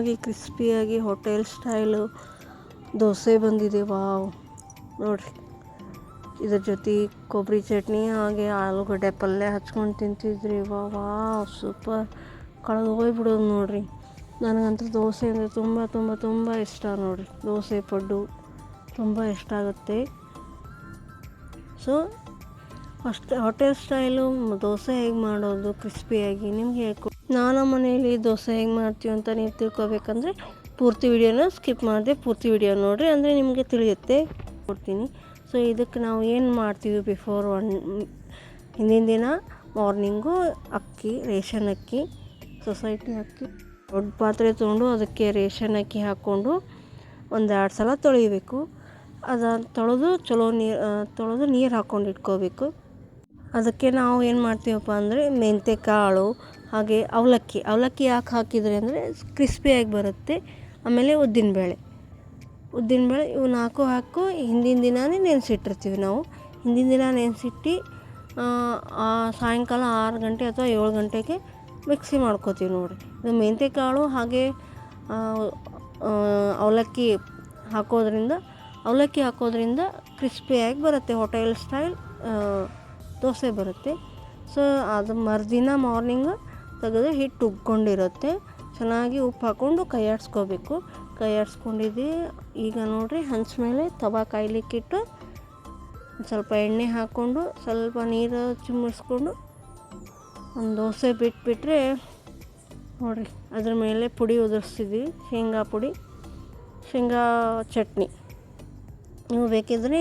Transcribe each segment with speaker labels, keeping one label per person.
Speaker 1: ಚೆನ್ನಾಗಿ ಕ್ರಿಸ್ಪಿಯಾಗಿ hotel style dosa ಬಂದಿದೆ. ವಾವ್ ನೋಡಿರಿ, ಇದ್ರ ಜೊತೆ ಕೊಬ್ಬರಿ ಚಟ್ನಿ ಹಾಗೆ ಆಲೂಗಡ್ಡೆ ಪಲ್ಯ ಹಚ್ಕೊಂಡು ತಿಂತಿದ್ರಿ. ವಾವ್ ಸೂಪರ್, ಕಳೆದು ಹೋಗ್ಬಿಡೋದು ನೋಡಿರಿ. ನನಗಂತೂ ದೋಸೆ ಅಂದರೆ ತುಂಬ ತುಂಬ ತುಂಬ ಇಷ್ಟ ನೋಡಿರಿ. ದೋಸೆ ಪಡ್ಡು ತುಂಬ ಇಷ್ಟ ಆಗುತ್ತೆ. ಸೊ ಅಷ್ಟು ಹೋಟೆಲ್ ಸ್ಟೈಲು ದೋಸೆ ಹೇಗೆ ಮಾಡೋದು ಕ್ರಿಸ್ಪಿಯಾಗಿ ನಿಮ್ಗೆ ಹೇಳ್ಕೊ. ನಾನು ಮನೆಯಲ್ಲಿ ದೋಸೆ ಹೇಗೆ ಮಾಡ್ತೀವಿ ಅಂತ ನೀವು ತಿಳ್ಕೊಬೇಕಂದ್ರೆ ಪೂರ್ತಿ ವಿಡಿಯೋನ ಸ್ಕಿಪ್ ಮಾಡಿದೆ ಪೂರ್ತಿ ವಿಡಿಯೋ ನೋಡಿರಿ, ಅಂದರೆ ನಿಮಗೆ ತಿಳಿಯುತ್ತೆ. ಕೊಡ್ತೀನಿ. ಸೊ ಇದಕ್ಕೆ ನಾವು ಏನು ಮಾಡ್ತೀವಿ, ಹಿಂದಿನ ದಿನ ಮಾರ್ನಿಂಗು ಅಕ್ಕಿ, ರೇಷನ್ ಅಕ್ಕಿ, ಸೊಸೈಟಿ ಅಕ್ಕಿ, ದೊಡ್ಡ ಪಾತ್ರೆ ತೊಗೊಂಡು ಅದಕ್ಕೆ ರೇಷನ್ ಅಕ್ಕಿ ಹಾಕ್ಕೊಂಡು 1-2 ಸಲ ತೊಳಿಬೇಕು. ತೊಳೆದು ಚಲೋ ನೀರು ಹಾಕ್ಕೊಂಡು ಇಟ್ಕೋಬೇಕು. ಅದಕ್ಕೆ ನಾವು ಏನು ಮಾಡ್ತೀವಪ್ಪ ಅಂದರೆ ಮೆಂತ್ಯ ಕಾಳು ಹಾಗೆ ಅವಲಕ್ಕಿ ಯಾಕೆ ಹಾಕಿದರೆ ಅಂದರೆ ಕ್ರಿಸ್ಪಿಯಾಗಿ ಬರುತ್ತೆ. ಆಮೇಲೆ ಉದ್ದಿನಬೇಳೆ ಇವು 4 ಹಾಕು ಹಿಂದಿನ ದಿನವೇ ನೆನೆಸಿಟ್ಟಿರ್ತೀವಿ ನಾವು. ಹಿಂದಿನ ದಿನ ನೆನೆಸಿಟ್ಟು ಸಾಯಂಕಾಲ 6 ಗಂಟೆ ಅಥವಾ 7 ಗಂಟೆಗೆ ಮಿಕ್ಸಿ ಮಾಡ್ಕೋತೀವಿ ನೋಡಿರಿ. ಇದು ಮೆಂತ್ಯ ಕಾಳು ಹಾಗೆ ಅವಲಕ್ಕಿ ಹಾಕೋದ್ರಿಂದ ಕ್ರಿಸ್ಪಿಯಾಗಿ ಬರುತ್ತೆ, ಹೋಟೆಲ್ ಸ್ಟೈಲ್ ದೋಸೆ ಬರುತ್ತೆ. ಸೊ ಅದು ಮರುದಿನ ಮಾರ್ನಿಂಗ್ ತೆಗೆದು ಹಿಟ್ಟು ಉಬ್ಕೊಂಡಿರುತ್ತೆ, ಚೆನ್ನಾಗಿ ಉಪ್ಪು ಹಾಕ್ಕೊಂಡು ಕೈ ಆಡಿಸ್ಕೊಂಡಿದ್ದು. ಈಗ ನೋಡಿರಿ, ಹಂಚ ಮೇಲೆ ತವಾ ಕಾಯ್ಲಿಕ್ಕಿಟ್ಟು ಸ್ವಲ್ಪ ಎಣ್ಣೆ ಹಾಕ್ಕೊಂಡು ಸ್ವಲ್ಪ ನೀರು ಚಿಮ್ಮಿಸ್ಕೊಂಡು ಒಂದು ದೋಸೆ ಬಿಟ್ಬಿಟ್ರೆ ನೋಡಿರಿ, ಅದ್ರ ಮೇಲೆ ಪುಡಿ ಉದುರಿಸ್ತಿದ್ವಿ, ಶೇಂಗಾ ಚಟ್ನಿ. ನೀವು ಬೇಕಿದ್ರೆ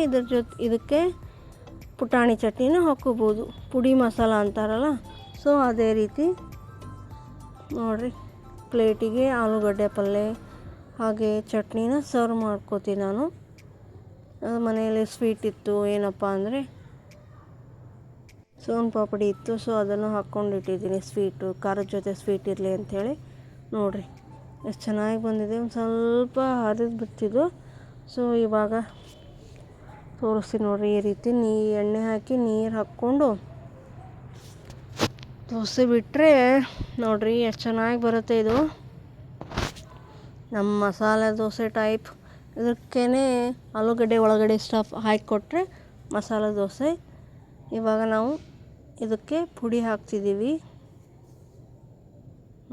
Speaker 1: ಇದಕ್ಕೆ ಪುಟಾಣಿ ಚಟ್ನಿನೂ ಹಾಕ್ಕೋಬೋದು, ಪುಡಿ ಮಸಾಲ ಅಂತಾರಲ್ಲ. ಸೊ ಅದೇ ರೀತಿ ನೋಡಿರಿ, ಪ್ಲೇಟಿಗೆ ಆಲೂಗಡ್ಡೆ ಪಲ್ಯ ಹಾಗೆ ಚಟ್ನಿನ ಸರ್ವ್ ಮಾಡ್ಕೋತೀನಿ ನಾನು. ಮನೆಯಲ್ಲಿ ಸ್ವೀಟ್ ಇತ್ತು, ಏನಪ್ಪ ಅಂದರೆ ಸೋನ್ ಪಾಪಡಿ ಇತ್ತು. ಸೊ ಅದನ್ನು ಹಾಕ್ಕೊಂಡಿಟ್ಟಿದ್ದೀನಿ, ಸ್ವೀಟು ಖಾರದ ಜೊತೆ ಸ್ವೀಟ್ ಇರಲಿ ಅಂಥೇಳಿ. ನೋಡಿರಿ ಎಷ್ಟು ಚೆನ್ನಾಗಿ ಬಂದಿದೆ, ಒಂದು ಸ್ವಲ್ಪ ಹರಿದು ಬಿಡ್ತಿದ್ದು. ಸೊ ಇವಾಗ ತೋರಿಸ್ತೀನಿ ನೋಡಿರಿ, ಈ ರೀತಿ ಎಣ್ಣೆ ಹಾಕಿ ನೀರು ಹಾಕ್ಕೊಂಡು ದೋಸೆ ಬಿಟ್ಟರೆ ನೋಡಿರಿ ಎಷ್ಟು ಚೆನ್ನಾಗಿ ಬರುತ್ತೆ. ಇದು ನಮ್ಮ ಮಸಾಲೆ ದೋಸೆ ಟೈಪ್. ಇದಕ್ಕೇ ಆಲೂಗಡ್ಡೆ ಒಳಗಡೆ ಸ್ಟಫ್ ಹಾಕಿಕೊಟ್ರೆ ಮಸಾಲೆ ದೋಸೆ. ಇವಾಗ ನಾವು ಇದಕ್ಕೆ ಪುಡಿ ಹಾಕ್ತಿದ್ದೀವಿ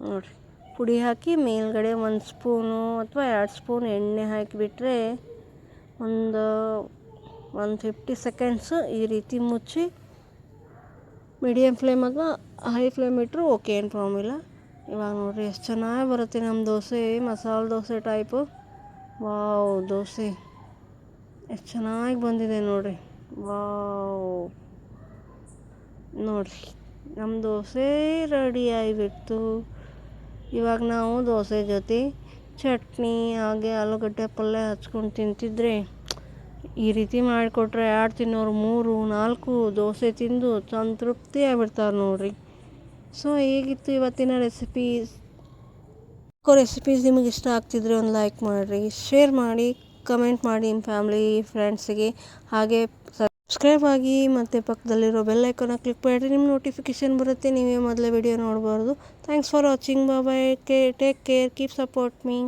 Speaker 1: ನೋಡಿರಿ. ಪುಡಿ ಹಾಕಿ ಮೇಲ್ಗಡೆ 1 ಸ್ಪೂನು ಅಥವಾ 2 ಸ್ಪೂನ್ ಎಣ್ಣೆ ಹಾಕಿಬಿಟ್ರೆ ಒಂದು 150 ಸೆಕೆಂಡ್ಸು ಈ ರೀತಿ ಮುಚ್ಚಿ ಮೀಡಿಯಮ್ ಫ್ಲೇಮ್ ಅಥವಾ ಹೈ ಫ್ಲೇಮ್ ಇಟ್ಟರು ಓಕೆ, ಏನು ಪ್ರಾಬ್ಲಮ್ ಇಲ್ಲ. ಇವಾಗ ನೋಡಿರಿ ಎಷ್ಟು ಚೆನ್ನಾಗಿ ಬರುತ್ತೆ ನಮ್ಮ ದೋಸೆ, ಮಸಾಲೆ ದೋಸೆ ಟೈಪು. ವಾವ್, ದೋಸೆ ಎಷ್ಟು ಚೆನ್ನಾಗಿ ಬಂದಿದೆ ನೋಡಿರಿ. ವಾವ್ ನೋಡಿರಿ, ನಮ್ಮ ದೋಸೆ ರೆಡಿ ಆಗಿಬಿಡ್ತು. ಇವಾಗ ನಾವು ದೋಸೆ ಜೊತೆ ಚಟ್ನಿ ಹಾಗೆ ಆಲೂಗಡ್ಡೆ ಪಲ್ಯ ಹಚ್ಕೊಂಡು ತಿಂತಿದ್ರೆ, ಈ ರೀತಿ ಮಾಡಿಕೊಟ್ರೆ 2 ತಿನ್ನೋರು 3-4 ದೋಸೆ ತಿಂದು ಸಂತೃಪ್ತಿ ಆಗಿಬಿಡ್ತಾರೆ ನೋಡಿರಿ. ಸೊ ಹೇಗಿತ್ತು ಇವತ್ತಿನ ರೆಸಿಪೀಸ್ ನಿಮಗೆ ಇಷ್ಟ ಆಗ್ತಿದ್ರೆ ಒಂದು ಲೈಕ್ ಮಾಡಿರಿ, ಶೇರ್ ಮಾಡಿ, ಕಮೆಂಟ್ ಮಾಡಿ ನಿಮ್ಮ ಫ್ಯಾಮಿಲಿ ಫ್ರೆಂಡ್ಸಿಗೆ. ಹಾಗೆ ಸಬ್ಸ್ಕ್ರೈಬ್ ಆಗಿ ಮತ್ತು ಪಕ್ಕದಲ್ಲಿರೋ ಬೆಲ್ ಐಕಾನ್ನ ಕ್ಲಿಕ್ ಮಾಡಿರಿ, ನಿಮ್ಮ ನೋಟಿಫಿಕೇಷನ್ ಬರುತ್ತೆ, ನೀವೇ ಮೊದಲೇ ವಿಡಿಯೋ ನೋಡ್ಬಾರ್ದು. Thanks for watching. Bye, take care, keep support me.